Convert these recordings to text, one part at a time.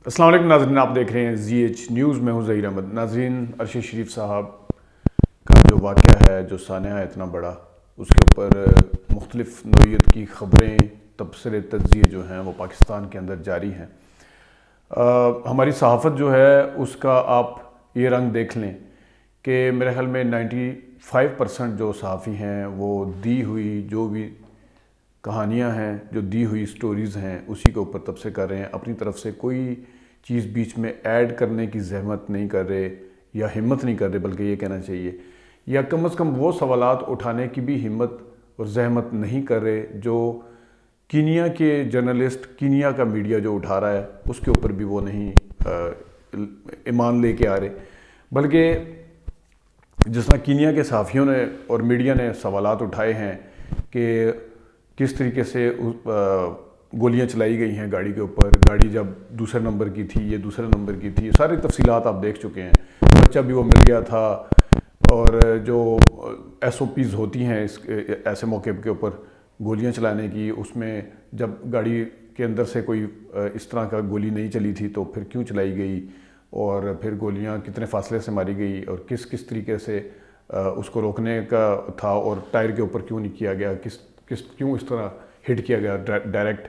السلام علیکم ناظرین، آپ دیکھ رہے ہیں زی ایچ نیوز. میں ہوں ظہیر احمد. ناظرین، ارشد شریف صاحب کا جو واقعہ ہے، جو سانحہ ہے اتنا بڑا، اس کے اوپر مختلف نوعیت کی خبریں، تبصرے، تجزیے جو ہیں وہ پاکستان کے اندر جاری ہیں. ہماری صحافت جو ہے اس کا آپ یہ رنگ دیکھ لیں کہ میرے خیال میں 95% جو صحافی ہیں وہ دی ہوئی جو بھی کہانیاں ہیں، جو دی ہوئی سٹوریز ہیں، اسی کے اوپر تبصرے کر رہے ہیں. اپنی طرف سے کوئی چیز بیچ میں ایڈ کرنے کی زحمت نہیں کر رہے یا ہمت نہیں کر رہے، بلکہ یہ کہنا چاہیے، یا کم از کم وہ سوالات اٹھانے کی بھی ہمت اور زحمت نہیں کر رہے جو کینیا کے جرنلسٹ، کینیا کا میڈیا جو اٹھا رہا ہے اس کے اوپر بھی وہ نہیں ایمان لے کے آ رہے. بلکہ جس طرح کینیا کے صحافیوں نے اور میڈیا نے سوالات اٹھائے ہیں کہ کس طریقے سے گولیاں چلائی گئی ہیں گاڑی کے اوپر، گاڑی جب دوسرے نمبر کی تھی، یہ دوسرے نمبر کی تھی، ساری تفصیلات آپ دیکھ چکے ہیں. بچہ بھی وہ مل گیا تھا، اور جو ایس او پیز ہوتی ہیں ایسے موقع کے اوپر گولیاں چلانے کی، اس میں جب گاڑی کے اندر سے کوئی اس طرح کا گولی نہیں چلی تھی تو پھر کیوں چلائی گئی، اور پھر گولیاں کتنے فاصلے سے ماری گئی، اور کس طریقے سے اس کو روکنے کا تھا، اور ٹائر کے اوپر کیوں نہیں کیا گیا، کیوں اس طرح ہٹ کیا گیا ڈائریکٹ.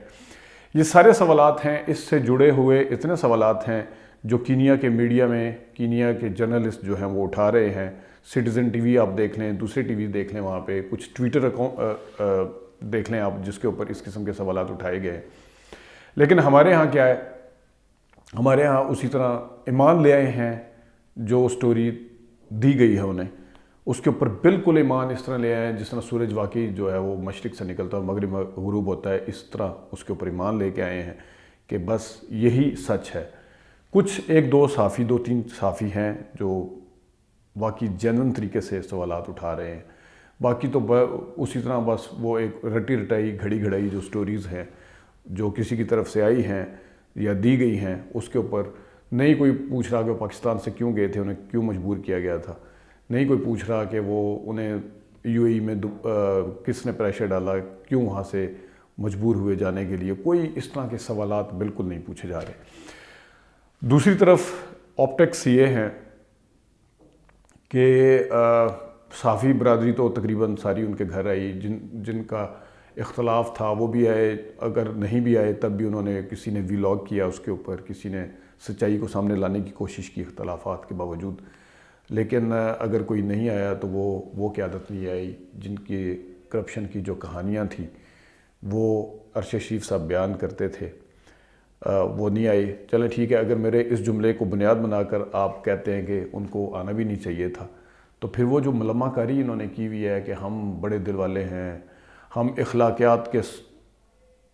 یہ سارے سوالات ہیں، اس سے جڑے ہوئے اتنے سوالات ہیں جو کینیا کے میڈیا میں کینیا کے جرنلسٹ جو ہیں وہ اٹھا رہے ہیں. سٹیزن ٹی وی آپ دیکھ لیں، دوسرے ٹی وی دیکھ لیں، وہاں پہ کچھ ٹویٹر اکاؤنٹ دیکھ لیں آپ، جس کے اوپر اس قسم کے سوالات اٹھائے گئے. لیکن ہمارے ہاں کیا ہے، ہمارے ہاں اسی طرح ایمان لے آئے ہیں. جو سٹوری دی گئی ہے انہیں، اس کے اوپر بالکل ایمان اس طرح لے آئے ہیں جس طرح سورج واقعی جو ہے وہ مشرق سے نکلتا ہے اور مغرب میں غروب ہوتا ہے، اس طرح اس کے اوپر ایمان لے کے آئے ہیں کہ بس یہی سچ ہے. کچھ ایک دو صحافی، 2-3 صحافی ہیں جو واقعی جینوئن طریقے سے سوالات اٹھا رہے ہیں. باقی تو اسی طرح بس وہ ایک رٹی رٹائی، گھڑی گھڑائی جو سٹوریز ہیں جو کسی کی طرف سے آئی ہیں یا دی گئی ہیں، اس کے اوپر نہیں کوئی پوچھ رہا کہ وہ پاکستان سے کیوں گئے تھے، انہیں کیوں مجبور کیا گیا تھا. نہیں کوئی پوچھ رہا کہ وہ انہیں یو اے ای میں کس نے پریشر ڈالا، کیوں وہاں سے مجبور ہوئے جانے کے لیے. کوئی اس طرح کے سوالات بالکل نہیں پوچھے جا رہے. دوسری طرف آپٹکس یہ ہیں کہ صحافی برادری تو تقریباً ساری ان کے گھر آئی، جن کا اختلاف تھا وہ بھی آئے، اگر نہیں بھی آئے تب بھی انہوں نے، کسی نے ویلاگ کیا اس کے اوپر، کسی نے سچائی کو سامنے لانے کی کوشش کی اختلافات کے باوجود. لیکن اگر کوئی نہیں آیا تو وہ قیادت نہیں آئی جن کی کرپشن کی جو کہانیاں تھیں وہ ارشد شریف صاحب بیان کرتے تھے، وہ نہیں آئی. چلیں ٹھیک ہے، اگر میرے اس جملے کو بنیاد بنا کر آپ کہتے ہیں کہ ان کو آنا بھی نہیں چاہیے تھا، تو پھر وہ جو ملمہ کاری انہوں نے کی ہوئی ہے کہ ہم بڑے دل والے ہیں، ہم اخلاقیات کے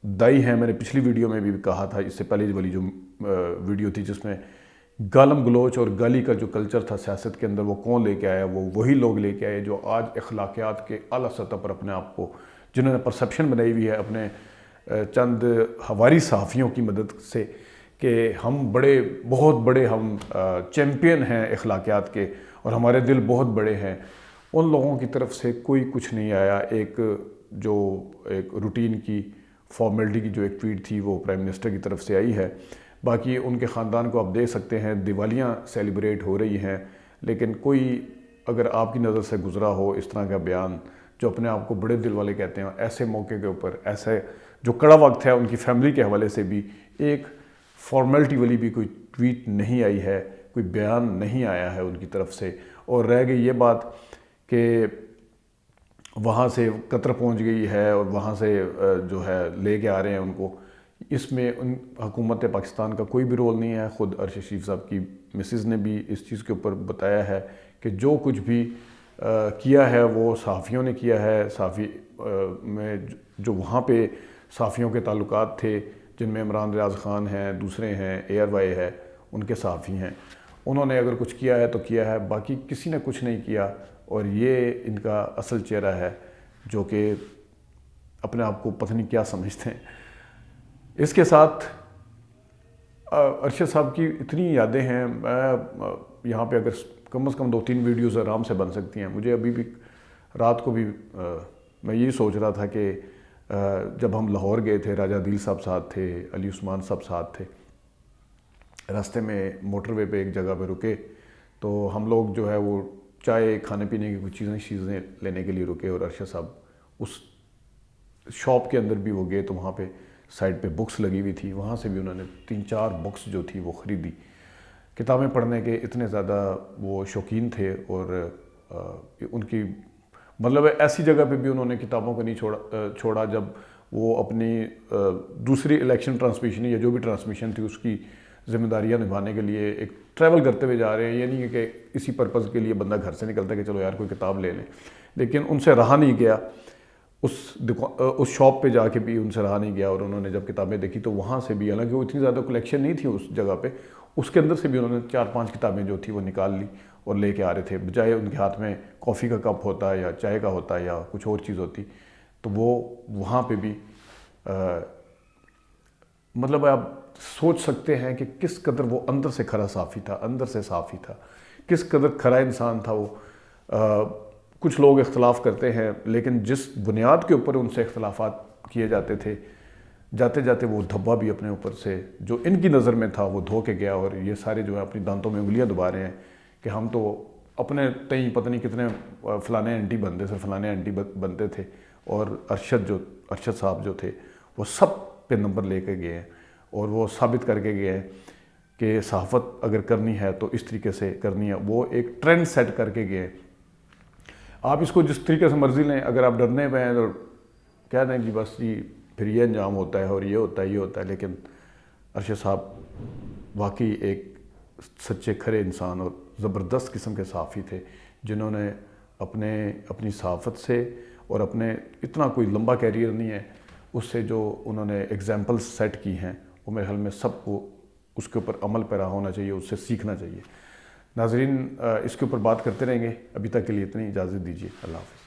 دائی ہیں. میں نے پچھلی ویڈیو میں بھی کہا تھا، اس سے پہلے والی جو ویڈیو تھی جس میں گالم گلوچ اور گالی کا جو کلچر تھا سیاست کے اندر، وہ کون لے کے آیا؟ وہی لوگ لے کے آئے جو آج اخلاقیات کے اعلیٰ سطح پر اپنے آپ کو، جنہوں نے پرسیپشن بنائی ہوئی ہے اپنے چند ہواری صحافیوں کی مدد سے کہ ہم بہت بڑے ہم چیمپئن ہیں اخلاقیات کے اور ہمارے دل بہت بڑے ہیں. ان لوگوں کی طرف سے کوئی کچھ نہیں آیا. ایک روٹین کی فارمیلٹی کی جو ایک ٹویٹ تھی وہ پرائم منسٹر کی طرف سے آئی ہے. باقی ان کے خاندان کو آپ دیکھ سکتے ہیں، دیوالیاں سیلیبریٹ ہو رہی ہیں، لیکن کوئی اگر آپ کی نظر سے گزرا ہو اس طرح کا بیان، جو اپنے آپ کو بڑے دل والے کہتے ہیں، ایسے موقع کے اوپر ایسے جو کڑا وقت ہے ان کی فیملی کے حوالے سے بھی ایک فارمیلٹی والی بھی کوئی ٹویٹ نہیں آئی ہے، کوئی بیان نہیں آیا ہے ان کی طرف سے. اور رہ گئی یہ بات کہ وہاں سے قطر پہنچ گئی ہے اور وہاں سے جو ہے لے کے آ رہے ہیں ان کو. اس میں حکومت پاکستان کا کوئی بھی رول نہیں ہے. خود ارشد شریف صاحب کی مسز نے بھی اس چیز کے اوپر بتایا ہے کہ جو کچھ بھی کیا ہے وہ صحافیوں نے کیا ہے. صحافی میں جو وہاں پہ صحافیوں کے تعلقات تھے، جن میں عمران ریاض خان ہیں، دوسرے ہیں، ایئر وائی ہے، ان کے صحافی ہیں، انہوں نے اگر کچھ کیا ہے تو کیا ہے، باقی کسی نے کچھ نہیں کیا. اور یہ ان کا اصل چہرہ ہے جو کہ اپنے آپ کو پتہ نہیں کیا سمجھتے ہیں. اس کے ساتھ ارشد صاحب کی اتنی یادیں ہیں. یہاں پہ اگر کم از کم 2-3 ویڈیوز آرام سے بن سکتی ہیں. مجھے ابھی بھی رات کو بھی میں یہی سوچ رہا تھا کہ جب ہم لاہور گئے تھے، راجہ عدیل صاحب ساتھ تھے، علی عثمان صاحب ساتھ تھے، راستے میں موٹر وے پہ ایک جگہ پہ رکے تو ہم لوگ جو ہے وہ چائے کھانے پینے کی کچھ چیزیں لینے کے لیے رکے، اور ارشد صاحب اس شاپ کے اندر بھی وہ گئے تو وہاں پہ سائڈ پہ بکس لگی ہوئی تھی، وہاں سے بھی انہوں نے 3-4 بکس جو تھی وہ خریدی۔ کتابیں پڑھنے کے اتنے زیادہ وہ شوقین تھے، اور ان کی مطلب ایسی جگہ پہ بھی انہوں نے کتابوں کو نہیں چھوڑا جب وہ اپنی دوسری الیکشن ٹرانسمیشن یا جو بھی ٹرانسمیشن تھی اس کی ذمہ داریاں نبھانے کے لیے ایک ٹریول کرتے ہوئے جا رہے ہیں۔ یہ نہیں ہے کہ اسی پرپز کے لیے بندہ گھر سے نکلتا ہے کہ چلو یار کوئی کتاب لے لیں، لیکن ان سے رہا نہیں گیا، اس شاپ پہ جا کے بھی ان سے رہا نہیں گیا، اور انہوں نے جب کتابیں دیکھی تو وہاں سے بھی، حالانکہ وہ اتنی زیادہ کلیکشن نہیں تھی اس جگہ پہ، اس کے اندر سے بھی انہوں نے 4-5 کتابیں جو تھی وہ نکال لی اور لے کے آ رہے تھے، بجائے ان کے ہاتھ میں کافی کا کپ ہوتا یا چائے کا ہوتا یا کچھ اور چیز ہوتی تو وہ وہاں پہ بھی مطلب آپ سوچ سکتے ہیں کہ کس قدر وہ اندر سے کھرا صافی تھا، اندر سے صافی تھا، کس قدر کھرا انسان تھا وہ۔ کچھ لوگ اختلاف کرتے ہیں لیکن جس بنیاد کے اوپر ان سے اختلافات کیے جاتے تھے، جاتے جاتے وہ دھبا بھی اپنے اوپر سے جو ان کی نظر میں تھا وہ دھو کے گیا، اور یہ سارے جو ہے اپنی دانتوں میں انگلیاں دبا رہے ہیں کہ ہم تو اپنے تئیں پتہ نہیں کتنے فلانے اینٹی بنتے تھے، فلانے اینٹی بنتے تھے، اور ارشد صاحب جو تھے وہ سب پہ نمبر لے کے گئے ہیں، اور وہ ثابت کر کے گئے ہیں کہ صحافت اگر کرنی ہے تو اس طریقے سے کرنی ہے۔ وہ ایک ٹرینڈ سیٹ کر کے گئے ہیں، آپ اس کو جس طریقے سے مرضی لیں، اگر آپ ڈرنے پہ ہیں تو کہہ دیں جی بس جی پھر یہ انجام ہوتا ہے اور یہ ہوتا ہے یہ ہوتا ہے، لیکن ارشد صاحب واقعی ایک سچے کھرے انسان اور زبردست قسم کے صحافی تھے، جنہوں نے اپنی صحافت سے اور اپنے اتنا کوئی لمبا کیریئر نہیں ہے اس سے جو انہوں نے ایگزامپلز سیٹ کی ہیں، وہ میرے خیال میں سب کو اس کے اوپر عمل پیرا ہونا چاہیے، اس سے سیکھنا چاہیے۔ ناظرین اس کے اوپر بات کرتے رہیں گے، ابھی تک کے لیے اتنی اجازت دیجیے، اللہ حافظ۔